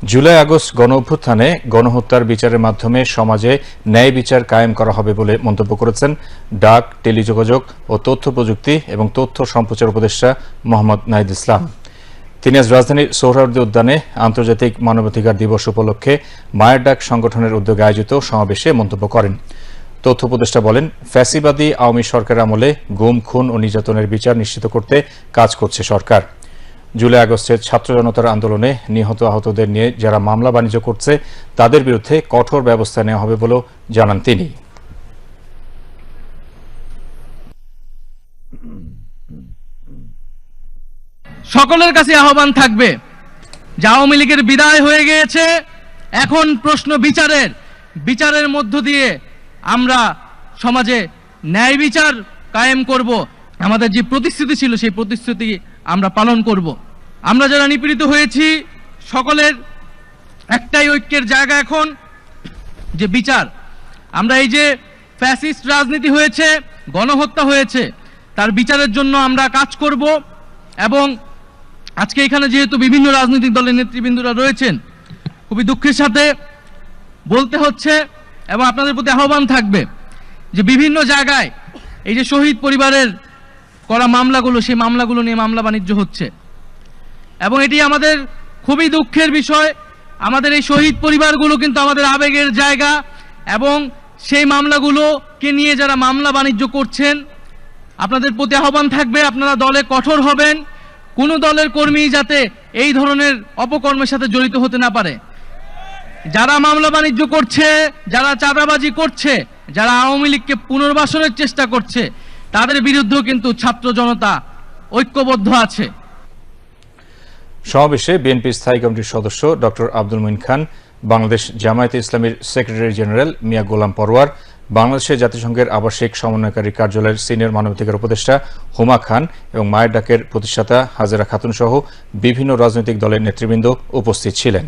July August গণঅভ্যুত্থানে গণহত্যার বিচারের মাধ্যমে সমাজে ন্যায় বিচার কায়েম করা হবে বলে মন্তব্য করেছেন ডাক, টেলিযোগাযোগ ও তথ্য প্রযুক্তি এবং তথ্য সম্প্রচার উপদেষ্টা মোহাম্মদ নাহিদ ইসলাম। তিনি আজ রাজধানীর সোহরাওয়ার্দী উদ্যানে আন্তর্জাতিক মানবাধিকার দিবস উপলক্ষে মায়ের ডাক সংগঠনের উদ্যোগে আয়োজিত সমাবেশে মন্তব্য করেন। তথ্য উপদেষ্টা বলেন, ফ্যাসিবাদী আওয়ামী সরকারের আমলে গুম, খুন ও নির্যাতনের বিচার নিশ্চিত করতে কাজ করছে সরকার। জুলাই আগস্টের ছাত্র জনতার আন্দোলনে নিহত আহতদের নিয়ে যারা মামলা বাণিজ্য করছে তাদের বিরুদ্ধে কঠোর ব্যবস্থা নেওয়া হবে বলেও জানান তিনি। সকলের কাছে আহ্বান থাকবে যে আওয়ামী লীগের বিদায় হয়ে গিয়েছে, এখন প্রশ্ন বিচারের মধ্য দিয়ে আমরা সমাজে ন্যায় বিচার কায়েম করব। আমাদের যে প্রতিশ্রুতি ছিল সেই প্রতিশ্রুতি আমরা পালন করব। আমরা যারা নিপীড়িত হয়েছি সকলের একটাই ঐক্যের জায়গা এখন যে বিচার। আমরা এই যে ফ্যাসিস্ট রাজনীতি হয়েছে, গণহত্যা হয়েছে, তার বিচারের জন্য আমরা কাজ করব। এবং আজকে এখানে যেহেতু বিভিন্ন রাজনৈতিক দলের নেতৃবৃন্দরা রয়েছেন, খুবই দুঃখের সাথে বলতে হচ্ছে এবং আপনাদের প্রতি আহ্বান থাকবে যে বিভিন্ন জায়গায় এই যে শহীদ পরিবারের করা মামলাগুলো, সেই মামলাগুলো নিয়ে মামলা বাণিজ্য হচ্ছে এবং এটি আমাদের খুবই দুঃখের বিষয়। আমাদের এই শহীদ পরিবারগুলো কিন্তু আমাদের আবেগের জায়গা এবং সেই মামলাগুলোকে নিয়ে যারা মামলা বাণিজ্য করছেন, আপনাদের প্রতি আহ্বান থাকবে আপনারা দলে কঠোর হবেন। কোনো দলের কর্মী যাতে এই ধরনের অপকর্মের সাথে জড়িত হতে না পারে। যারা মামলা বাণিজ্য করছে, যারা চাঁদাবাজি করছে, যারা আওয়ামী লীগকে পুনর্বাসনের চেষ্টা করছে, তাদের বিরুদ্ধেও কিন্তু ছাত্র জনতা ঐক্যবদ্ধ আছে। সমাবেশে বিএনপি স্থায়ী কমিটির সদস্য ডক্টর আব্দুল মুইন খান, বাংলাদেশ জামায়াতে ইসলামীর সেক্রেটারি জেনারেল মিয়া গোলাম পরওয়ার, বাংলাদেশের জাতিসংঘের আবাসিক সমন্বয়কারী কার্যালয়ের সিনিয়র মানবাধিকার উপদেষ্টা হুমা খান এবং মায়ের ডাকের প্রতিষ্ঠাতা হাজেরা খাতুন সহ বিভিন্ন রাজনৈতিক দলের নেতৃবৃন্দ উপস্থিত ছিলেন।